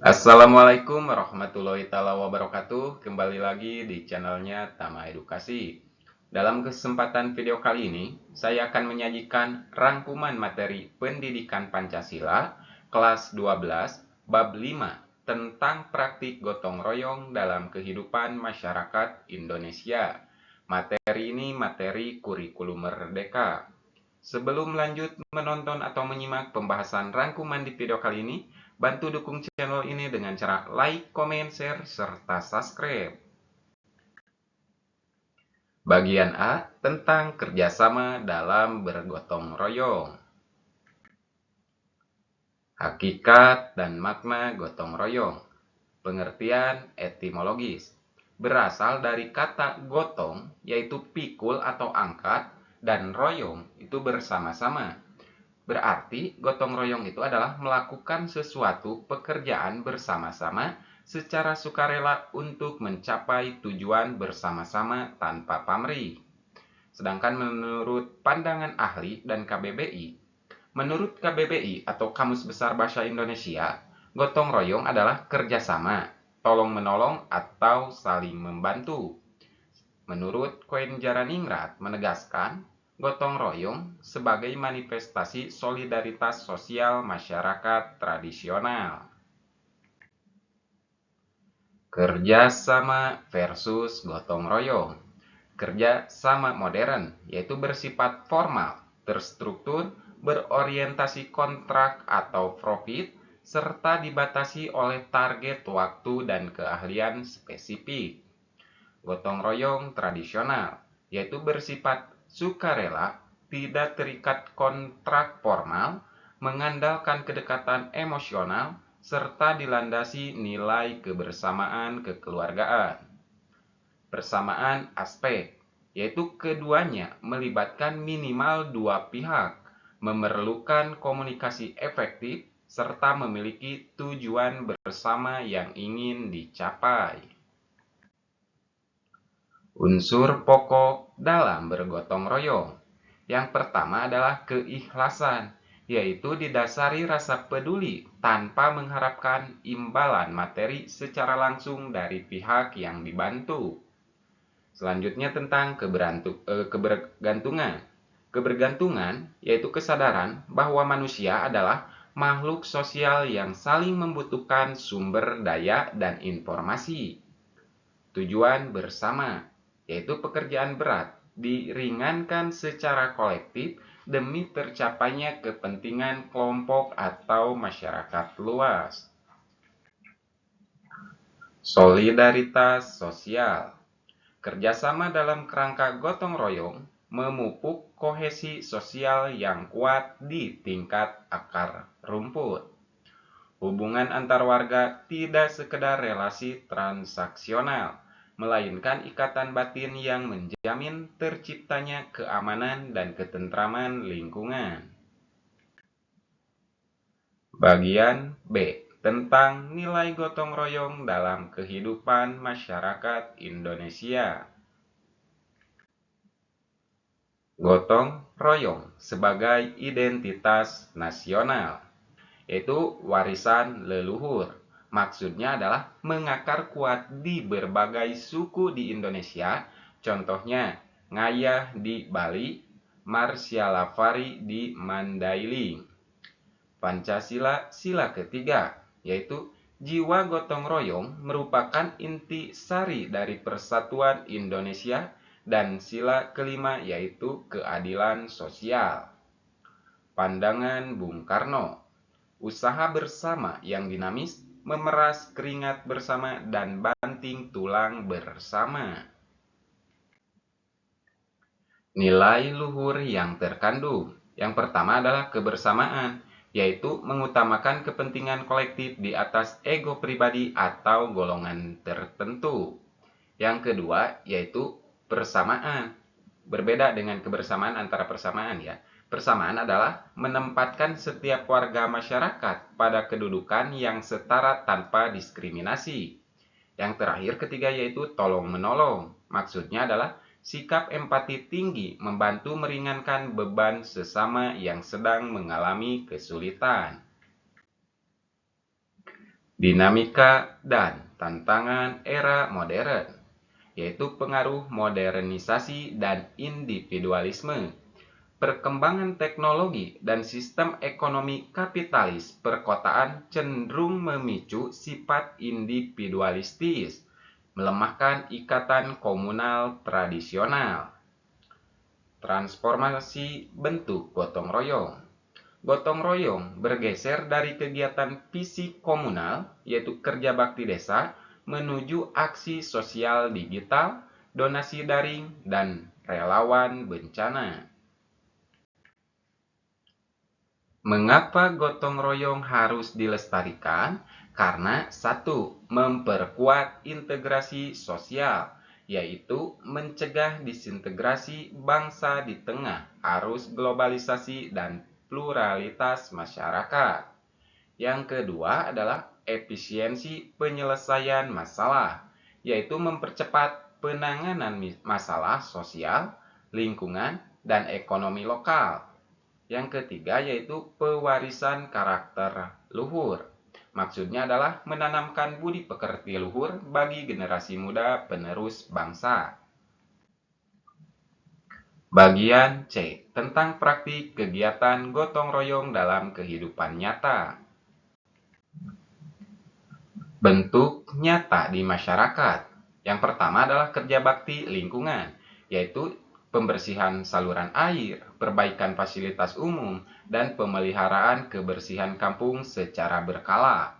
Assalamualaikum warahmatullahi wabarakatuh. Kembali lagi di channelnya Tama Edukasi. Dalam kesempatan video kali ini, saya akan menyajikan rangkuman materi pendidikan Pancasila kelas 12 bab 5 tentang praktik gotong royong dalam kehidupan masyarakat Indonesia. Materi ini materi kurikulum merdeka. Sebelum lanjut menonton atau menyimak pembahasan rangkuman di video kali ini, bantu dukung channel ini dengan cara like, comment, share, serta subscribe. Bagian A tentang kerjasama dalam bergotong royong. Hakikat dan makna gotong royong. Pengertian etimologis. Berasal dari kata gotong, yaitu pikul atau angkat, dan royong itu bersama-sama. Berarti gotong royong itu adalah melakukan sesuatu pekerjaan bersama-sama secara sukarela untuk mencapai tujuan bersama-sama tanpa pamrih. Sedangkan menurut pandangan ahli dan KBBI, menurut KBBI atau Kamus Besar Bahasa Indonesia, gotong royong adalah kerjasama, tolong-menolong atau saling membantu. Menurut Koen Jaraningrat menegaskan, gotong royong sebagai manifestasi solidaritas sosial masyarakat tradisional. Kerjasama versus gotong royong. Kerjasama modern, yaitu bersifat formal, terstruktur, berorientasi kontrak atau profit, serta dibatasi oleh target waktu dan keahlian spesifik. Gotong royong tradisional, yaitu bersifat sukarela, tidak terikat kontrak formal, mengandalkan kedekatan emosional, serta dilandasi nilai kebersamaan kekeluargaan. Persamaan aspek, yaitu keduanya melibatkan minimal dua pihak, memerlukan komunikasi efektif, serta memiliki tujuan bersama yang ingin dicapai. Unsur pokok dalam bergotong royong. Yang pertama adalah keikhlasan, yaitu didasari rasa peduli tanpa mengharapkan imbalan materi secara langsung dari pihak yang dibantu. Selanjutnya tentang kebergantungan. Kebergantungan yaitu kesadaran bahwa manusia adalah makhluk sosial yang saling membutuhkan sumber daya dan informasi. Tujuan bersama, yaitu pekerjaan berat, diringankan secara kolektif demi tercapainya kepentingan kelompok atau masyarakat luas. Solidaritas sosial. Kerjasama dalam kerangka gotong royong memupuk kohesi sosial yang kuat di tingkat akar rumput. Hubungan antar warga tidak sekedar relasi transaksional, melainkan ikatan batin yang menjamin terciptanya keamanan dan ketentraman lingkungan. Bagian B tentang nilai gotong royong dalam kehidupan masyarakat Indonesia. Gotong royong sebagai identitas nasional, yaitu warisan leluhur. Maksudnya adalah mengakar kuat di berbagai suku di Indonesia, contohnya Ngayah di Bali, Marsialafari di Mandailing. Pancasila sila ketiga, yaitu jiwa gotong royong merupakan inti sari dari persatuan Indonesia, dan sila kelima yaitu keadilan sosial. Pandangan Bung Karno, usaha bersama yang dinamis, memeras keringat bersama dan banting tulang bersama. Nilai luhur yang terkandung. Yang pertama adalah kebersamaan, yaitu mengutamakan kepentingan kolektif di atas ego pribadi atau golongan tertentu. Yang kedua yaitu persamaan. Berbeda dengan kebersamaan antara persamaan ya. Persamaan adalah menempatkan setiap warga masyarakat pada kedudukan yang setara tanpa diskriminasi. Yang terakhir ketiga yaitu tolong-menolong. Maksudnya adalah sikap empati tinggi membantu meringankan beban sesama yang sedang mengalami kesulitan. Dinamika dan tantangan era modern, yaitu pengaruh modernisasi dan individualisme. Perkembangan teknologi dan sistem ekonomi kapitalis perkotaan cenderung memicu sifat individualistis, melemahkan ikatan komunal tradisional. Transformasi bentuk gotong royong. Gotong royong bergeser dari kegiatan fisik komunal, yaitu kerja bakti desa, menuju aksi sosial digital, donasi daring, dan relawan bencana. Mengapa gotong royong harus dilestarikan? Karena satu, memperkuat integrasi sosial, yaitu mencegah disintegrasi bangsa di tengah arus globalisasi dan pluralitas masyarakat. Yang kedua adalah efisiensi penyelesaian masalah, yaitu mempercepat penanganan masalah sosial, lingkungan, dan ekonomi lokal. Yang ketiga yaitu pewarisan karakter luhur. Maksudnya adalah menanamkan budi pekerti luhur bagi generasi muda penerus bangsa. Bagian C. Tentang praktik kegiatan gotong royong dalam kehidupan nyata. Bentuk nyata di masyarakat. Yang pertama adalah kerja bakti lingkungan, yaitu pembersihan saluran air, perbaikan fasilitas umum, dan pemeliharaan kebersihan kampung secara berkala.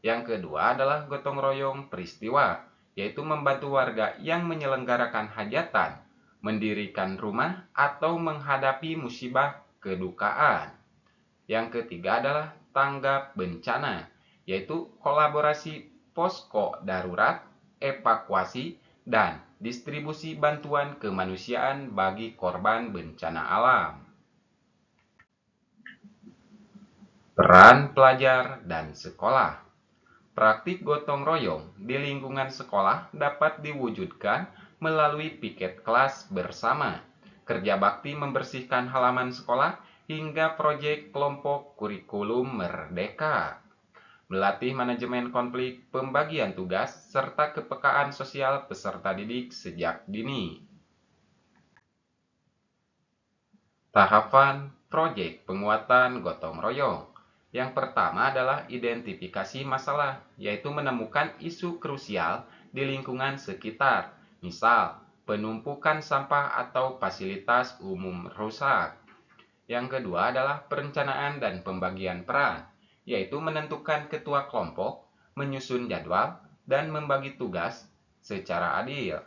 Yang kedua adalah gotong royong peristiwa, yaitu membantu warga yang menyelenggarakan hajatan, mendirikan rumah, atau menghadapi musibah kedukaan. Yang ketiga adalah tanggap bencana, yaitu kolaborasi posko darurat, evakuasi, dan distribusi bantuan kemanusiaan bagi korban bencana alam. Peran pelajar dan sekolah. Praktik gotong royong di lingkungan sekolah dapat diwujudkan melalui piket kelas bersama, kerja bakti membersihkan halaman sekolah, hingga proyek kelompok kurikulum merdeka. Melatih manajemen konflik, pembagian tugas, serta kepekaan sosial peserta didik sejak dini. Tahapan proyek penguatan gotong royong. Yang pertama adalah identifikasi masalah, yaitu menemukan isu krusial di lingkungan sekitar, misal penumpukan sampah atau fasilitas umum rusak. Yang kedua adalah perencanaan dan pembagian peran, yaitu menentukan ketua kelompok, menyusun jadwal, dan membagi tugas secara adil.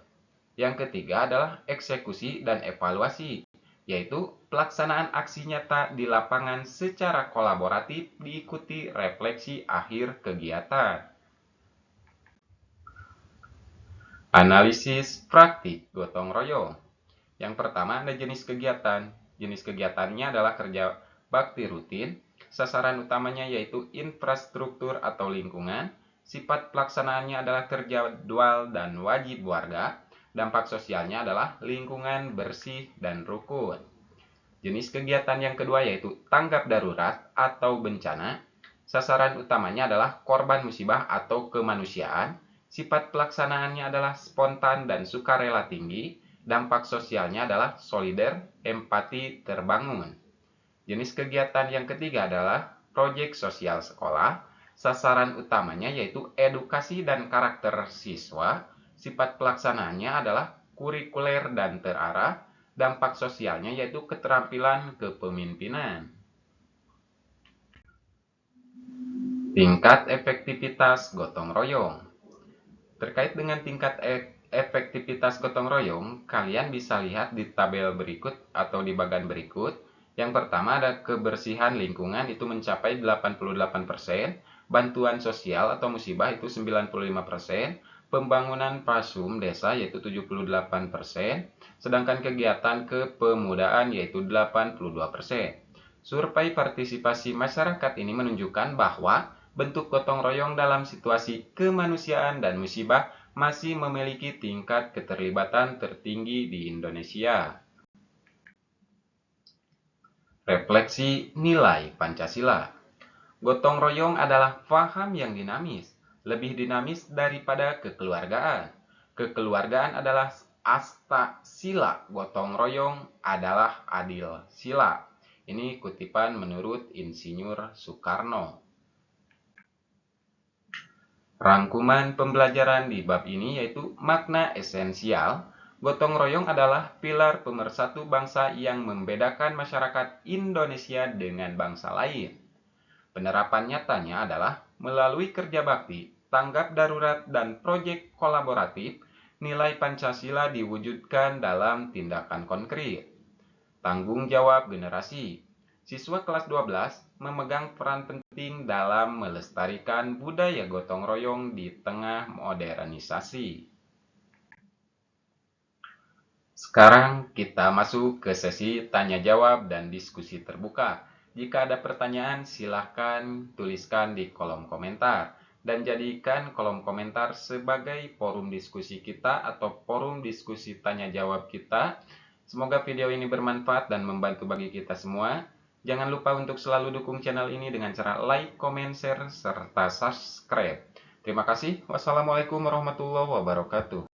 Yang ketiga adalah eksekusi dan evaluasi, yaitu pelaksanaan aksi nyata di lapangan secara kolaboratif diikuti refleksi akhir kegiatan. Analisis praktik gotong royong. Yang pertama ada jenis kegiatan. Jenis kegiatannya adalah kerja bakti rutin, sasaran utamanya yaitu infrastruktur atau lingkungan, sifat pelaksanaannya adalah terjadwal dan wajib warga, dampak sosialnya adalah lingkungan bersih dan rukun. Jenis kegiatan yang kedua yaitu tanggap darurat atau bencana, sasaran utamanya adalah korban musibah atau kemanusiaan, sifat pelaksanaannya adalah spontan dan sukarela tinggi, dampak sosialnya adalah solider, empati terbangun. Jenis kegiatan yang ketiga adalah proyek sosial sekolah. Sasaran utamanya yaitu edukasi dan karakter siswa. Sifat pelaksanaannya adalah kurikuler dan terarah. Dampak sosialnya yaitu keterampilan kepemimpinan. Tingkat efektivitas gotong royong. Terkait dengan tingkat efektivitas gotong royong, kalian bisa lihat di tabel berikut atau di bagian berikut. Yang pertama ada kebersihan lingkungan itu mencapai 88%, bantuan sosial atau musibah itu 95%, pembangunan pasum desa yaitu 78%, sedangkan kegiatan kepemudaan yaitu 82%. Survei partisipasi masyarakat ini menunjukkan bahwa bentuk gotong royong dalam situasi kemanusiaan dan musibah masih memiliki tingkat keterlibatan tertinggi di Indonesia. Refleksi nilai Pancasila. Gotong royong adalah paham yang dinamis, lebih dinamis daripada kekeluargaan. Kekeluargaan adalah asta sila, gotong royong adalah adil sila. Ini kutipan menurut Insinyur Soekarno. Rangkuman pembelajaran di bab ini yaitu makna esensial. Gotong royong adalah pilar pemersatu bangsa yang membedakan masyarakat Indonesia dengan bangsa lain. Penerapan nyatanya adalah melalui kerja bakti, tanggap darurat, dan proyek kolaboratif, nilai Pancasila diwujudkan dalam tindakan konkret. Tanggung jawab generasi. Siswa kelas 12 memegang peran penting dalam melestarikan budaya gotong royong di tengah modernisasi. Sekarang kita masuk ke sesi tanya jawab dan diskusi terbuka. Jika ada pertanyaan, silahkan tuliskan di kolom komentar. Dan jadikan kolom komentar sebagai forum diskusi kita atau forum diskusi tanya jawab kita. Semoga video ini bermanfaat dan membantu bagi kita semua. Jangan lupa untuk selalu dukung channel ini dengan cara like, comment, share, serta subscribe. Terima kasih. Wassalamualaikum warahmatullahi wabarakatuh.